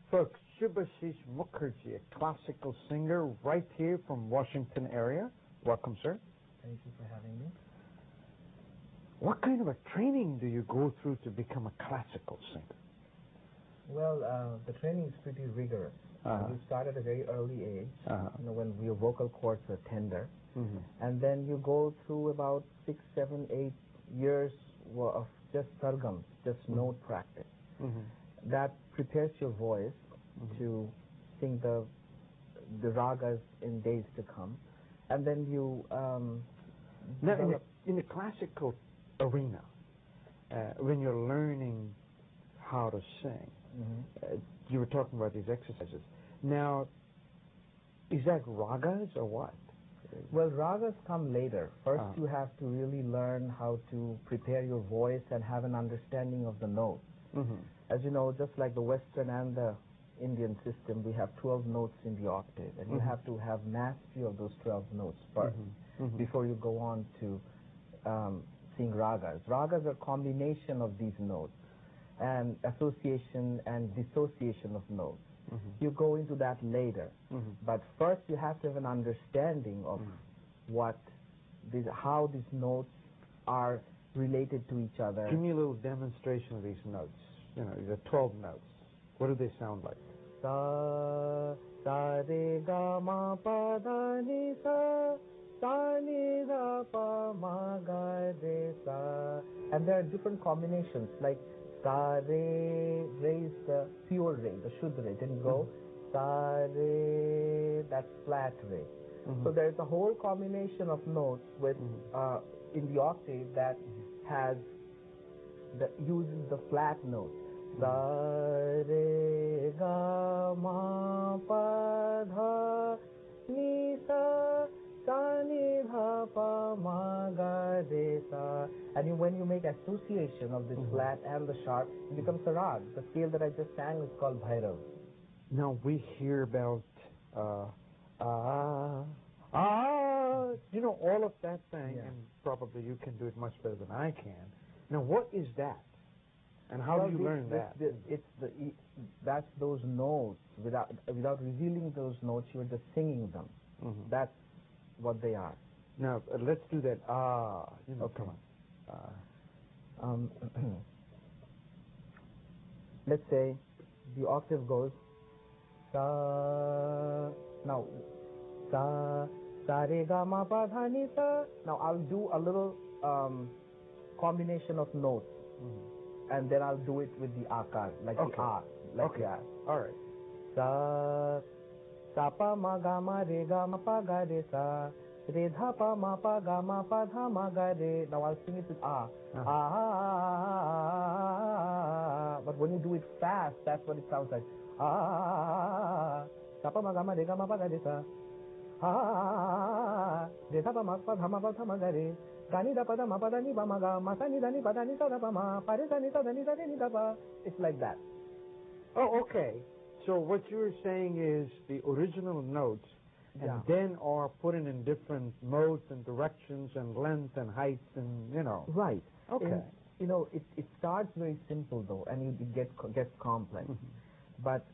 Folks, Shubhashish Mukherjee, a classical singer right here from Washington area. Welcome, sir. Thank you for having me. What kind of a training do you go through to become a classical singer? Well, the training is pretty rigorous. You start at a very early age, when your vocal cords are tender, and then you go through about 6, 7, 8 years of just sargam, just note practice. That prepares your voice to sing the ragas in days to come, and then you now in the classical arena, when you're learning how to sing, you were talking about these exercises. Now, is that ragas or what? Well, ragas come later. First, you have to really learn how to prepare your voice and have an understanding of the notes. As you know, just like the Western and the Indian system, we have 12 notes in the octave, and you have to have mastery of those 12 notes first before you go on to sing ragas. Ragas are a combination of these notes and association and dissociation of notes. You go into that later, but first you have to have an understanding of how these notes are related to each other. Give me a little demonstration of these notes. You know, the 12 notes. What do they sound like? Sa, sa, re, ga, ma, pa, da, ni, sa, sa, ni, da, pa, ma, ga, re, sa. And there are different combinations, like sa, re, re is the pure re, the shuddha re. Then you go sa, re, that's flat re. So there is a whole combination of notes with in the octave that uses the flat notes. Sa, re, ga, ma, pa, dha, ni, sa, sa, ni, dha, pa, ma, ga, re, sa. And when you make association of this flat and the sharp, it becomes a rag. The scale that I just sang is called Bhairav. Now we hear about you know, all of that thing, and probably you can do it much better than I can. Now, what is that? And how do you learn that? That's those notes. Without revealing those notes, you're just singing them. That's what they are. Now, let's do that. You know, Okay. Come on. Let's say the octave goes sa. Now, sa, sa, re, ga, ma, pa, dha, ni, sa. Now, I'll do a little combination of notes. And then I'll do it with the akar, like the a, like that. All right. Sa, sa, pa, ma, ga, ma, re, ga, ma, pa, ga, re, sa. Re, dha, pa, ma, pa, ga, ma, pa, dha, ma, ga, re. Now I'll sing it with a. But when you do it fast, that's what it sounds like. Sa, pa, ma, ga, ma, re, ga, ma, pa, ga, re, sa. Re, dha, pa, ma, pa, dha, ma, pa, dha, ma, ga, re. Gani da pada ma pada ni ba ma ga ma sa ni da ni pada ni sa da pa ma pa re sa ni sa da ni da ni da pa. It's like that. Oh, okay. So what you're saying is the original notes, and then are put in different modes and directions and length and height and Right. Okay. And, it starts very simple though, and it gets complex. But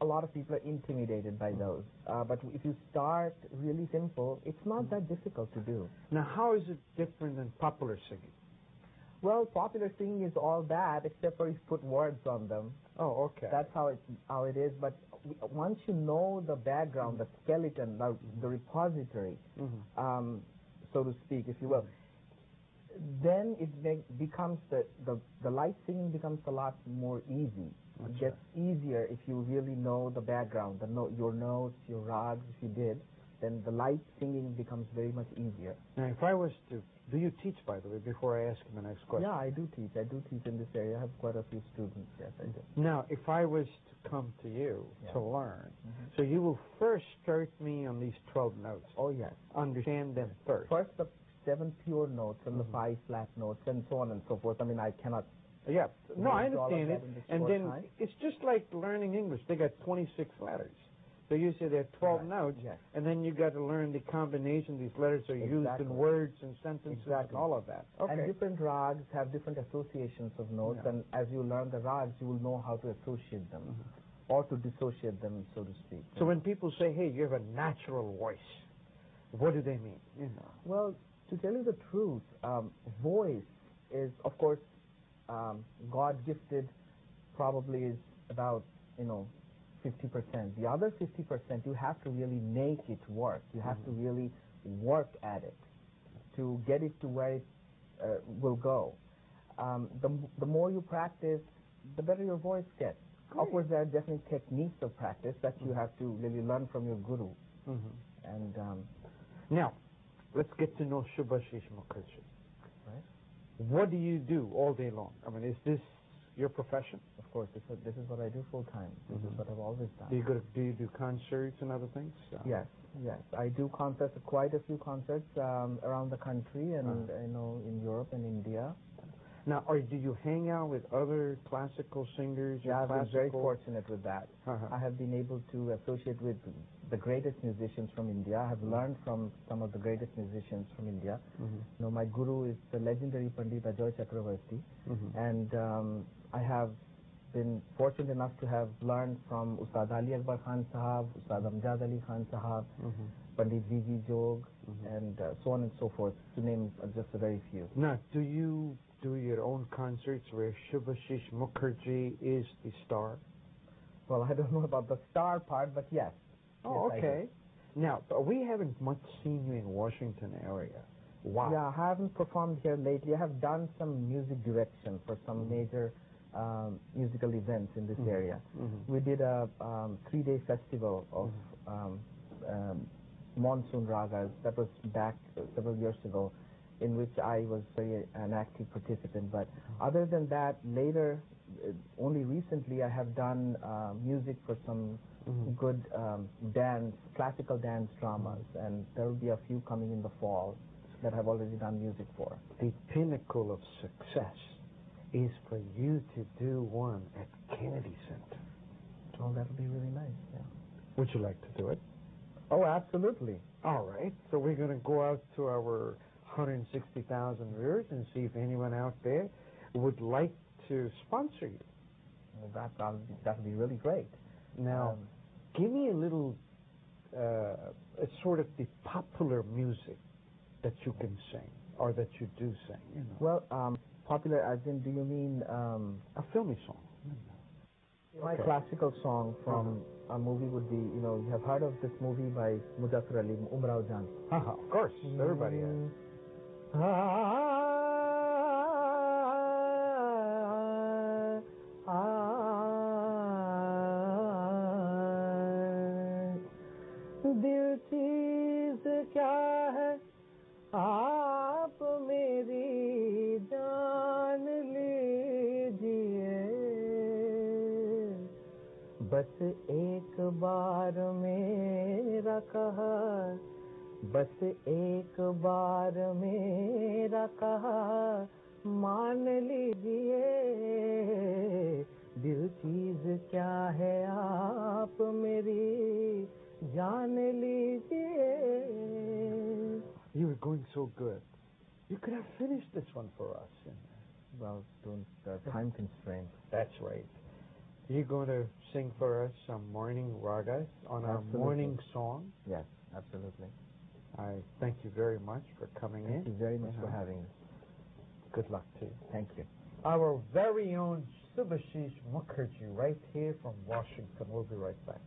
a lot of people are intimidated by those. But if you start really simple, it's not that difficult to do. Now, how is it different than popular singing? Well, popular singing is all that, except for you put words on them. Oh, okay. That's how it is. But once you know the background, the skeleton, the repository, so to speak, if you will, then it becomes the light singing becomes a lot more easy. It gets easier if you really know the background, your notes, your rags. If you did, then the light singing becomes very much easier. Now, if I was to, do you teach, by the way, before I ask you the next question? Yeah, I do teach. I do teach in this area. I have quite a few students. Yes, I do. Now, if I was to come to you to learn, so you will first start me on these 12 notes. Oh, yes. Understand them first. First, the 7 pure notes and the 5 flat notes and so on and so forth. I mean, I cannot... Yeah. No, I understand it. And then time. it's just like learning English. They got 26 letters. So you say there are 12 notes, and then you got to learn the combination these letters are used in words and sentences and all of that. Okay. And different rags have different associations of notes, and as you learn the rags, you will know how to associate them. or to dissociate them, so to speak. So when people say, hey, you have a natural voice, what do they mean? Well, to tell you the truth, voice is, of course, God-gifted, probably is about, 50%. The other 50%, you have to really make it work. You have to really work at it to get it to where it will go. The more you practice, the better your voice gets. Of course, there are definitely techniques of practice that you have to really learn from your guru. And now, let's get to know Shubhashish Mukherjee. Right. What do you do all day long? I mean, is this your profession? Of course, this is what I do full time. This is what I've always done. Do you do concerts and other things? Yes. I do concerts, quite a few concerts around the country, and in Europe and India. Now, do you hang out with other classical singers? Yeah, I've been very fortunate with that. I have been able to associate with the greatest musicians from India. I have learned from some of the greatest musicians from India. My guru is the legendary Pandit Ajoy Chakrabarty, and I have been fortunate enough to have learned from Ustad Ali Akbar Khan Sahab, Ustad Amjad Ali Khan Sahab, Pandit V.G. Jog, and so on and so forth, to name just a very few. Now, do you do your own concerts where Shubhashish Mukherjee is the star? Well, I don't know about the star part, but yes. Oh, okay. Now, we haven't much seen you in Washington area. Why? Yeah, I haven't performed here lately. I have done some music direction for some major musical events in this area. We did a 3-day festival of monsoon ragas. That was back several years ago, in which I was an active participant. But other than that, later, only recently, I have done music for some good classical dance dramas, and there will be a few coming in the fall that I've already done music for. The pinnacle of success is for you to do one at Kennedy Center. Oh, that would be really nice, yeah. Would you like to do it? Oh, absolutely. All right. So we're going to go out to our 160,000 viewers and see if anyone out there would like to sponsor you. Well, that would be really great. Now, give me a little sort of the popular music that you can sing or that you do sing. Well, popular as in, do you mean a filmy song? My classical song from a movie would be, you have heard of this movie by Muzaffar Ali, Umrao Jan. Of course, everybody has. दिल चीज क्या है आप मेरी जान लीजिए बस एक बार मेरा कहा बस एक बार मेरा कहा मान लीजिए दिल चीज क्या है आप मेरी जान लीजिए. You were going so good. You could have finished this one for us. Well, time constraint. That's right. You're going to sing for us some morning ragas on our morning song? Yes, absolutely. I thank you very much for coming in. Thank you very much for having us. Good luck to you. Thank you. Our very own Shubhashish Mukherjee right here from Washington. We'll be right back.